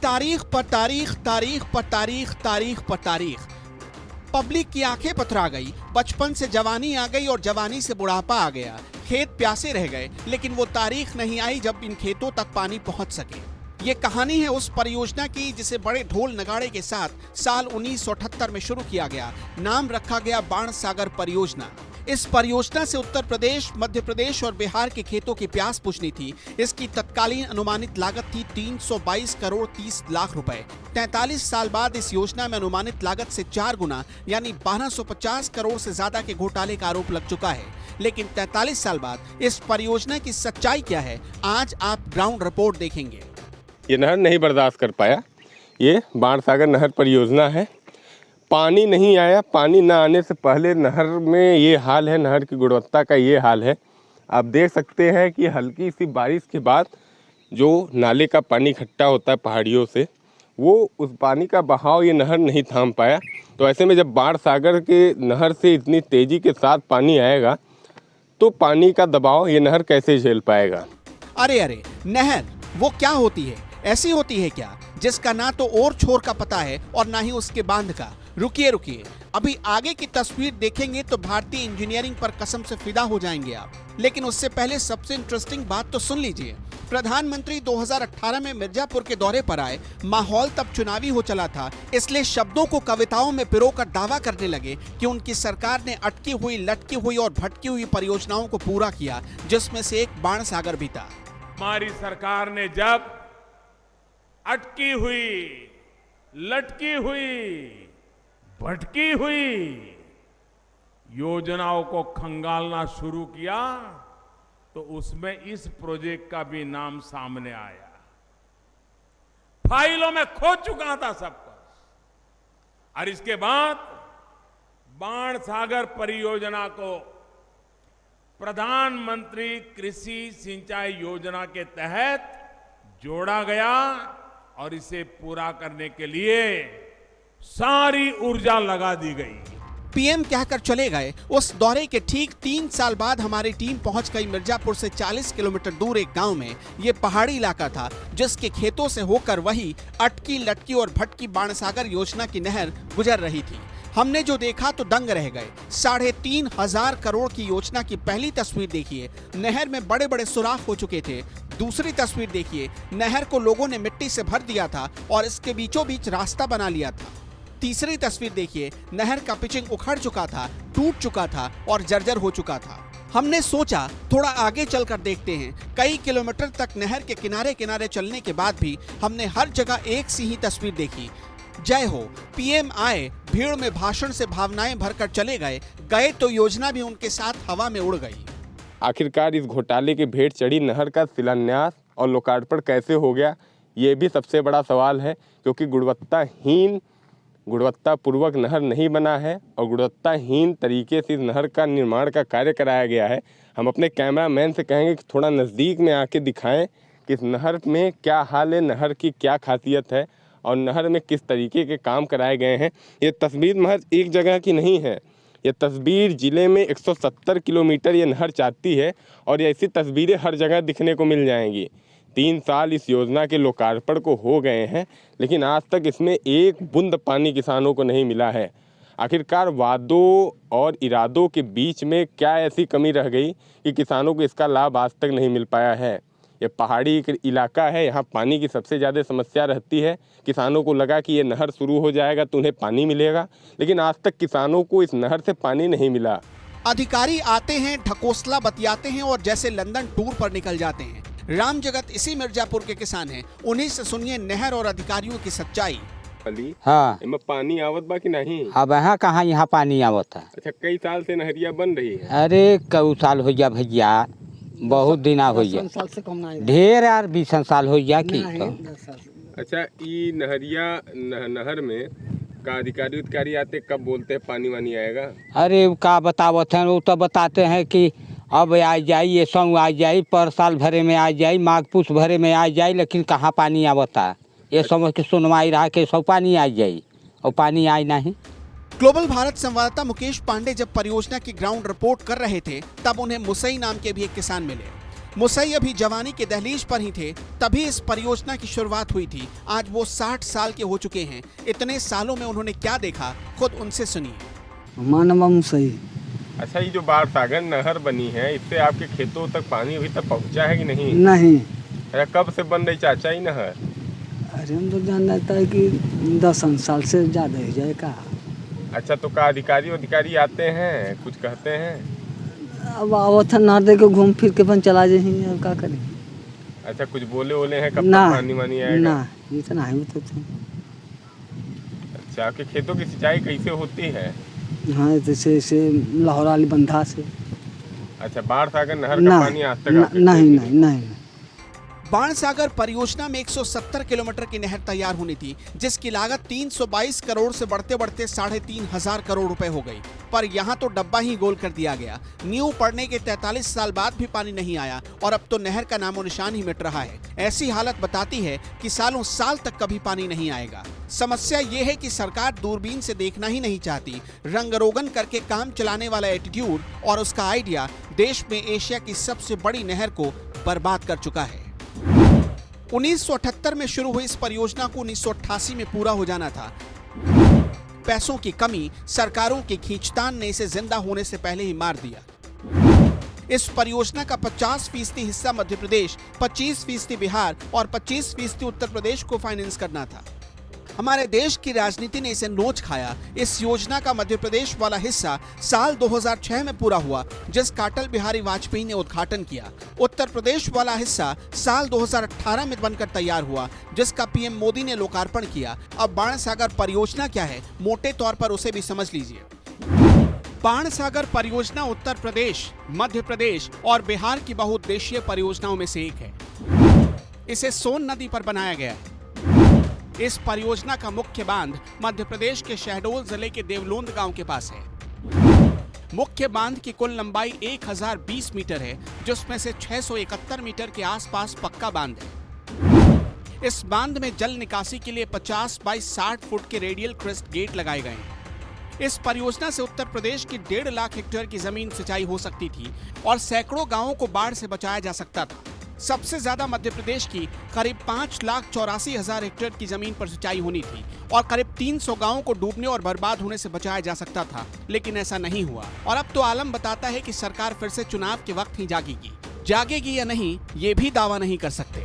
तारीख पर तारीख, तारीख पर तारीख, तारीख पर तारीख। पब्लिक की आंखें पथरा गई, बचपन से जवानी आ गई और जवानी से बुढ़ापा आ गया। खेत प्यासे रह गए, लेकिन वो तारीख नहीं आई जब इन खेतों तक पानी पहुंच सके। ये कहानी है उस परियोजना की जिसे बड़े ढोल नगाड़े के साथ साल 1978 में शुरू किया गया। नाम रखा गया बाणसागर परियोजना। इस परियोजना से उत्तर प्रदेश, मध्य प्रदेश और बिहार के खेतों की प्यास बुझनी थी। इसकी तत्कालीन अनुमानित लागत थी 322 करोड़ 30 लाख रुपए। 43 साल बाद इस योजना में अनुमानित लागत से 4 गुना यानी 1250 करोड़ से ज्यादा के घोटाले का आरोप लग चुका है। लेकिन 43 साल बाद इस परियोजना की सच्चाई क्या है, आज आप ग्राउंड रिपोर्ट देखेंगे। ये नहर नहीं बर्दाश्त कर पाया। ये बाणसागर नहर परियोजना है। पानी नहीं आया। पानी न आने से पहले नहर में ये हाल है, नहर की गुणवत्ता का ये हाल है। आप देख सकते हैं कि हल्की सी बारिश के बाद जो नाले का पानी इकट्ठा होता है पहाड़ियों से, वो उस पानी का बहाव ये नहर नहीं थाम पाया। तो ऐसे में जब बाणसागर के नहर से इतनी तेज़ी के साथ पानी आएगा तो पानी का दबाव ये नहर कैसे झेल पाएगा। अरे नहर वो क्या होती है? ऐसी होती है क्या जिसका ना तो ओर छोर का पता है और ना ही उसके बांध का? रुकिए, अभी आगे की तस्वीर देखेंगे तो भारतीय इंजीनियरिंग पर कसम से फिदा हो जाएंगे आप। लेकिन उससे पहले सबसे इंटरेस्टिंग बात तो सुन लीजिए। प्रधानमंत्री 2018 में मिर्जापुर के दौरे पर आए। माहौल तब चुनावी हो चला था, इसलिए शब्दों को कविताओं में पिरोकर दावा करने लगे कि उनकी सरकार ने अटकी हुई, लटकी हुई और भटकी हुई परियोजनाओं को पूरा किया, जिसमें से एक बाणसागर भी था। हमारी सरकार ने जब अटकी हुई, लटकी हुई, भटकी हुई योजनाओं को खंगालना शुरू किया तो उसमें इस प्रोजेक्ट का भी नाम सामने आया। फाइलों में खो चुका था सब कुछ। और इसके बाद बाणसागर परियोजना को प्रधानमंत्री कृषि सिंचाई योजना के तहत जोड़ा गया और इसे पूरा करने के लिए सारी ऊर्जा लगा दी गई। पीएम कहकर चले गए। उस दौरे के ठीक 3 साल बाद हमारी टीम पहुंच गई मिर्जापुर से 40 किलोमीटर दूर एक गांव में। ये पहाड़ी इलाका था जिसके खेतों से होकर वही अटकी, लटकी और भटकी बाणसागर योजना की नहर गुजर रही थी। हमने जो देखा तो दंग रह गए। 3,500 करोड़ की योजना की पहली तस्वीर देखिए, नहर में बड़े बड़े सुराख हो चुके थे। दूसरी तस्वीर देखिए, नहर को लोगों ने मिट्टी से भर दिया था और इसके बीचों बीच रास्ता बना लिया था। तीसरी तस्वीर देखिए, नहर का पिचिंग उखड़ चुका था, टूट चुका था और जर्जर हो चुका था। हमने सोचा थोड़ा आगे चलकर देखते हैं। कई किलोमीटर तक नहर के किनारे किनारे चलने के बाद भी हमने हर जगह एक सी ही तस्वीर देखी। जय हो, पीएम आए, भीड़ में भाषण से भावनाएं भरकर चले गए तो योजना भी उनके साथ हवा में उड़ गई। आखिरकार इस घोटाले की भेंट चढ़ी नहर का शिलान्यास और लोकार्पण कैसे हो गया, ये भी सबसे बड़ा सवाल है। क्योंकि गुणवत्तापूर्वक नहर नहीं बना है और गुणवत्ताहीन तरीके से इस नहर का निर्माण का कार्य कराया गया है। हम अपने कैमरामैन से कहेंगे कि थोड़ा नज़दीक में आके दिखाएं कि इस नहर में क्या हाल है, नहर की क्या खासियत है और नहर में किस तरीके के काम कराए गए हैं। ये तस्वीर महज एक जगह की नहीं है। ये तस्वीर जिले में 170 किलोमीटर ये नहर चाहती है और ऐसी तस्वीरें हर जगह दिखने को मिल जाएंगी। 3 साल इस योजना के लोकार्पण को हो गए हैं, लेकिन आज तक इसमें एक बूंद पानी किसानों को नहीं मिला है। आखिरकार वादों और इरादों के बीच में क्या ऐसी कमी रह गई कि किसानों को इसका लाभ आज तक नहीं मिल पाया है। ये पहाड़ी इलाका है, यहाँ पानी की सबसे ज़्यादा समस्या रहती है। किसानों को लगा कि ये नहर शुरू हो जाएगा तो उन्हें पानी मिलेगा, लेकिन आज तक किसानों को इस नहर से पानी नहीं मिला। अधिकारी आते हैं, ढकोसला बतियाते हैं और जैसे लंदन टूर पर निकल जाते हैं। राम जगत इसी मिर्जापुर के किसान हैं, उन्हीं से सुनिए नहर और अधिकारियों की सच्चाई। हाँ, इनमें पानी आवत बा कि नहीं? अब यहाँ पानी आवत है। अच्छा, कई साल से नहरिया बन रही है? अरे कई साल हो गया भैया, बहुत दिन हो गया, ढेर यार 20 साल हो गया की। अच्छा, ये नहर में का अधिकारी आते कब बोलते हैं पानी वानी आएगा? अरे का बतावत है, वो तो बताते हैं कि अब आ जाए, ये सौ आ जाए, पर साल भरे में आ जाए, माघ पुष भरे में आ जाए, लेकिन कहाँ पानी आवता। ये समझ के सुनवाई रहा कि सब पानी आ जाए और पानी आए नहीं। ग्लोबल भारत संवाददाता मुकेश पांडे जब परियोजना की ग्राउंड रिपोर्ट कर रहे थे तब उन्हें मुसई नाम के भी एक किसान मिले। मुसई अभी जवानी के दहलीज पर ही थे, तभी इस परियोजना की शुरुआत हुई थी। आज वो 60 साल के हो चुके हैं। इतने सालों में उन्होंने क्या देखा, खुद उनसे सुनिए। मानवा मुसई। अच्छा, ये जो बाढ़ सागर नहर बनी है, इससे आपके खेतों तक पानी अभी तक पहुंचा है कि नहीं? नहीं। अरे कब से बन रही चाचा ये नहर? अरे हम तो जानता है कि 10 साल से ज़्यादा हो जाएगा। अच्छा, तो का अधिकारी आते हैं, कुछ कहते हैं? अब आवत है नहर दे के घूम फिर के अपन चला जाएंगे, अब क्या करें। अच्छा, कुछ बोले हैं कब ना, तक पानी वानी आएगा? ना, इतना है तो। अच्छा, आपके खेतों की सिंचाई कैसे होती है? हाँ, जैसे लाहौर वाली बंधा से। अच्छा, बाढ़ सागर नहर का पानी आज तक नहीं। बाणसागर परियोजना में 170 किलोमीटर की नहर तैयार होनी थी, जिसकी लागत 322 करोड़ से बढ़ते बढ़ते 3,500 करोड़ रुपए हो गई। पर यहाँ तो डब्बा ही गोल कर दिया गया। नींव पड़ने के 43 साल बाद भी पानी नहीं आया और अब तो नहर का नामो निशान ही मिट रहा है। ऐसी हालत बताती है कि सालों साल तक कभी पानी नहीं आएगा। समस्या ये है कि सरकार दूरबीन से देखना ही नहीं चाहती। रंगरोगन करके काम चलाने वाला एटीट्यूड और उसका आइडिया देश में एशिया की सबसे बड़ी नहर को बर्बाद कर चुका है। 1978 में शुरू हुई इस परियोजना को 1988 में पूरा हो जाना था। पैसों की कमी, सरकारों की खींचतान ने इसे जिंदा होने से पहले ही मार दिया। इस परियोजना का 50% हिस्सा मध्य प्रदेश, 25% बिहार और 25% उत्तर प्रदेश को फाइनेंस करना था। हमारे देश की राजनीति ने इसे नोच खाया। इस योजना का मध्य प्रदेश वाला हिस्सा साल 2006 में पूरा हुआ, जिसका अटल बिहारी वाजपेयी ने उद्घाटन किया। उत्तर प्रदेश वाला हिस्सा साल 2018 में बनकर तैयार हुआ, जिसका पीएम मोदी ने लोकार्पण किया। अब बाणसागर परियोजना क्या है, मोटे तौर पर उसे भी समझ लीजिए। बाणसागर परियोजना उत्तर प्रदेश, मध्य प्रदेश और बिहार की बहुउद्देशीय परियोजनाओं में से एक है। इसे सोन नदी पर बनाया गया है। इस परियोजना का मुख्य बांध मध्य प्रदेश के शहडोल जिले के देवलोंद गांव के पास है। मुख्य बांध की कुल लंबाई 1020 मीटर है, जिसमें से 671 मीटर के आसपास पक्का बांध है। इस बांध में जल निकासी के लिए 50 बाई 60 फुट के रेडियल क्रेस्ट गेट लगाए गए हैं। इस परियोजना से उत्तर प्रदेश की 1.5 लाख हेक्टेयर की जमीन सिंचाई हो सकती थी और सैकड़ों गांवों को बाढ़ से बचाया जा सकता था। सबसे ज्यादा मध्य प्रदेश की करीब 5,84,000 हेक्टेयर की जमीन पर सिंचाई होनी थी और करीब 300 गांवों को डूबने और बर्बाद होने से बचाया जा सकता था, लेकिन ऐसा नहीं हुआ। और अब तो आलम बताता है कि सरकार फिर से चुनाव के वक्त ही जागेगी या नहीं, ये भी दावा नहीं कर सकते।